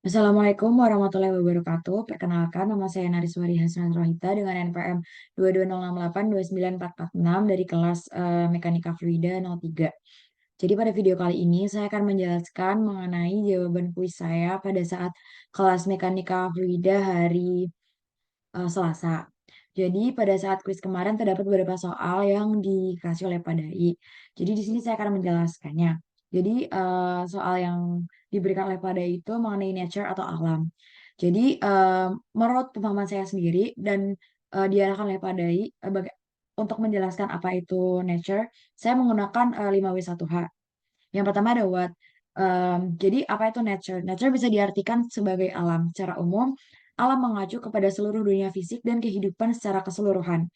Assalamualaikum warahmatullahi wabarakatuh. Perkenalkan, nama saya Nariswari Hasnan Rohita dengan NPM 220682944 dari kelas Mekanika Fluida 03. Jadi pada video kali ini saya akan menjelaskan mengenai jawaban kuis saya pada saat kelas Mekanika Fluida hari Selasa. Jadi pada saat kuis kemarin terdapat beberapa soal yang dikasih oleh Pak Dai. Jadi di sini saya akan menjelaskannya. Jadi soal yang diberikan oleh Pak Dai itu mengenai nature atau alam. Jadi menurut pemahaman saya sendiri dan diarahkan oleh Pak Dai untuk menjelaskan apa itu nature, saya menggunakan 5W1H. Yang pertama ada what. Jadi apa itu nature? Nature bisa diartikan sebagai alam. Secara umum, alam mengacu kepada seluruh dunia fisik dan kehidupan secara keseluruhan.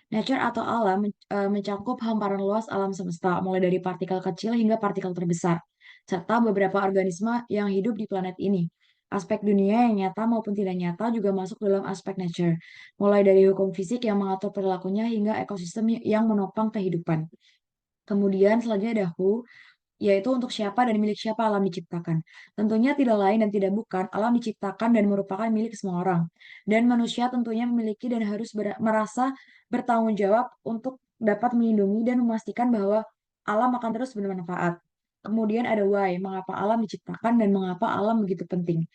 Nature atau alam mencakup hamparan luas alam semesta, mulai dari partikel kecil hingga partikel terbesar, serta beberapa organisme yang hidup di planet ini. Aspek dunia yang nyata maupun tidak nyata juga masuk dalam aspek nature, mulai dari hukum fisik yang mengatur perilakunya hingga ekosistem yang menopang kehidupan. Kemudian selanjutnya ada who, yaitu untuk siapa dan milik siapa alam diciptakan. Tentunya tidak lain dan tidak bukan, alam diciptakan dan merupakan milik semua orang. Dan manusia tentunya memiliki dan harus merasa bertanggung jawab untuk dapat melindungi dan memastikan bahwa alam akan terus bermanfaat. Kemudian ada why, mengapa alam diciptakan dan mengapa alam begitu penting.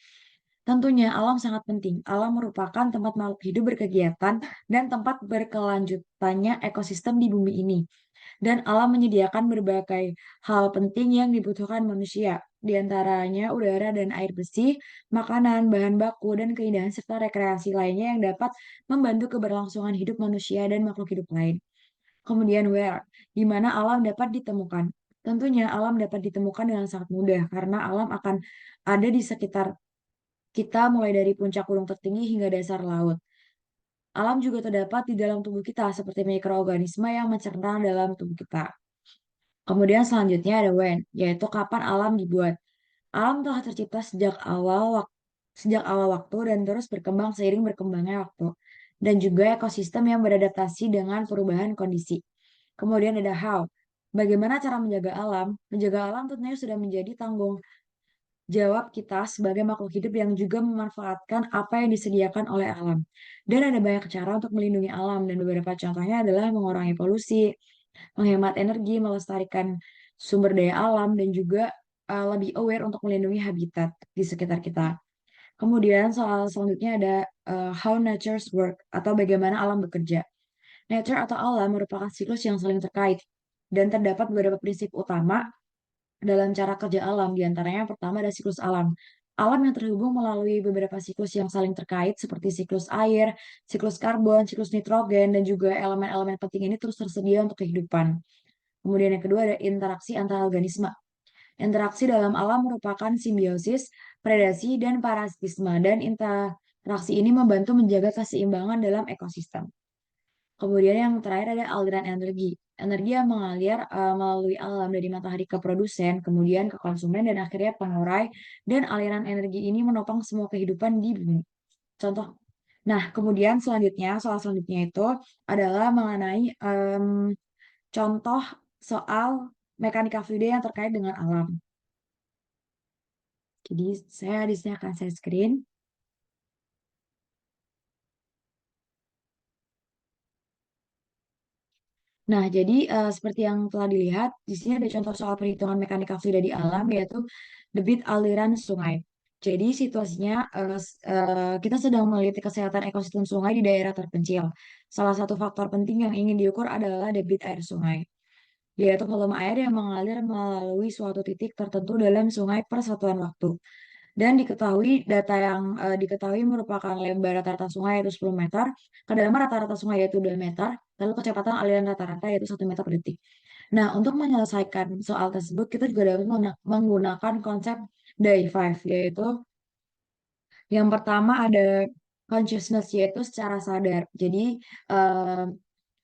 Tentunya alam sangat penting. Alam merupakan tempat makhluk hidup berkegiatan dan tempat berkelanjutannya ekosistem di bumi ini. Dan alam menyediakan berbagai hal penting yang dibutuhkan manusia, di antaranya udara dan air bersih, makanan, bahan baku, dan keindahan serta rekreasi lainnya yang dapat membantu keberlangsungan hidup manusia dan makhluk hidup lain. Kemudian where, di mana alam dapat ditemukan. Tentunya alam dapat ditemukan dengan sangat mudah karena alam akan ada di sekitar kita mulai dari puncak gunung tertinggi hingga dasar laut. Alam juga terdapat di dalam tubuh kita seperti mikroorganisme yang mencerna dalam tubuh kita. Kemudian selanjutnya ada when, yaitu kapan alam dibuat. Alam telah tercipta sejak awal waktu dan terus berkembang seiring berkembangnya waktu. Dan juga ekosistem yang beradaptasi dengan perubahan kondisi. Kemudian ada how. Bagaimana cara menjaga alam? Menjaga alam tentunya sudah menjadi tanggung jawab kita sebagai makhluk hidup yang juga memanfaatkan apa yang disediakan oleh alam. Dan ada banyak cara untuk melindungi alam dan beberapa contohnya adalah mengurangi polusi, menghemat energi, melestarikan sumber daya alam, dan juga lebih aware untuk melindungi habitat di sekitar kita. Kemudian soal selanjutnya ada how natures work atau bagaimana alam bekerja. Nature atau alam merupakan siklus yang saling terkait dan terdapat beberapa prinsip utama dalam cara kerja alam. Di antaranya yang pertama ada siklus alam. Alam yang terhubung melalui beberapa siklus yang saling terkait seperti siklus air, siklus karbon, siklus nitrogen, dan juga elemen-elemen penting ini terus tersedia untuk kehidupan. Kemudian yang kedua ada interaksi antar organisme. Interaksi dalam alam merupakan simbiosis, predasi, dan parasitisme, dan interaksi ini membantu menjaga keseimbangan dalam ekosistem. Kemudian yang terakhir ada aliran energi. Energi yang mengalir melalui alam dari matahari ke produsen, kemudian ke konsumen, dan akhirnya pengurai. Dan aliran energi ini menopang semua kehidupan di bumi. Contoh. Nah, kemudian selanjutnya, soal selanjutnya itu adalah mengenai contoh soal mekanika fluida yang terkait dengan alam. Jadi saya di sini akan share screen. Nah, jadi seperti yang telah dilihat, di sini ada contoh soal perhitungan mekanika fluida di alam, yaitu debit aliran sungai. Jadi situasinya kita sedang meneliti kesehatan ekosistem sungai di daerah terpencil. Salah satu faktor penting yang ingin diukur adalah debit air sungai, yaitu volume air yang mengalir melalui suatu titik tertentu dalam sungai per satuan waktu. Dan diketahui data yang diketahui merupakan lebar rata-rata sungai yaitu 10 meter, kedalaman rata-rata sungai yaitu 2 meter, lalu kecepatan aliran rata-rata yaitu 1 meter per detik. Nah, untuk menyelesaikan soal tersebut, kita juga dapat menggunakan konsep DAI5, yaitu yang pertama ada consciousness, yaitu secara sadar. Jadi, eh,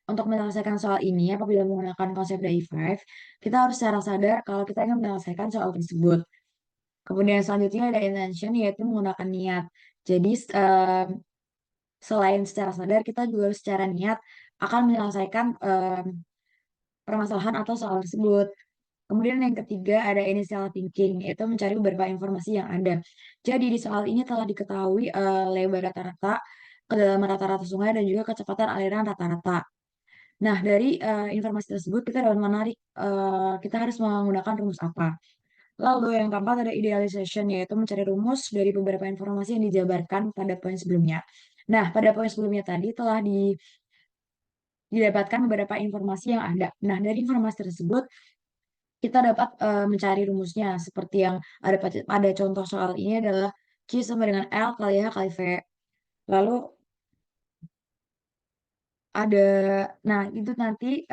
untuk menyelesaikan soal ini, apabila menggunakan konsep DAI5, kita harus secara sadar kalau kita ingin menyelesaikan soal tersebut. Kemudian selanjutnya ada intention, yaitu menggunakan niat. Jadi selain secara sadar, kita juga harus secara niat akan menyelesaikan permasalahan atau soal tersebut. Kemudian yang ketiga ada initial thinking, yaitu mencari beberapa informasi yang ada. Jadi di soal ini telah diketahui lebar rata-rata, kedalaman rata-rata sungai, dan juga kecepatan aliran rata-rata. Nah, dari informasi tersebut kita dapat menarik, kita harus menggunakan rumus apa. Lalu yang keempat ada idealization, yaitu mencari rumus dari beberapa informasi yang dijabarkan pada poin sebelumnya. Nah, pada poin sebelumnya tadi telah didapatkan beberapa informasi yang ada. Nah, dari informasi tersebut kita dapat mencari rumusnya seperti yang ada pada contoh soal ini adalah Q sama dengan L kali H kali V. Lalu ada, nah itu nanti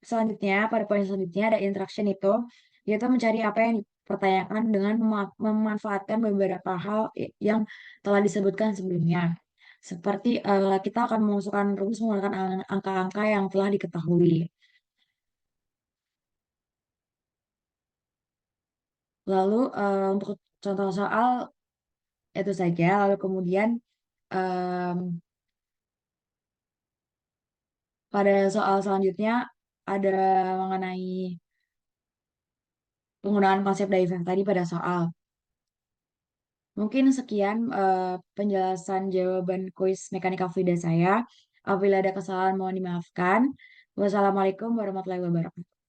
selanjutnya pada poin selanjutnya ada interaction itu, yaitu mencari apa yang dipertanyakan dengan memanfaatkan beberapa hal yang telah disebutkan sebelumnya. Seperti kita akan memasukkan rumus menggunakan angka-angka yang telah diketahui. Lalu untuk contoh soal itu saja. Lalu kemudian em, pada soal selanjutnya ada mengenai penggunaan konsep Daifeng tadi pada soal. Mungkin sekian penjelasan jawaban kuis mekanika fluida saya. Apabila ada kesalahan mohon dimaafkan. Wassalamualaikum warahmatullahi wabarakatuh.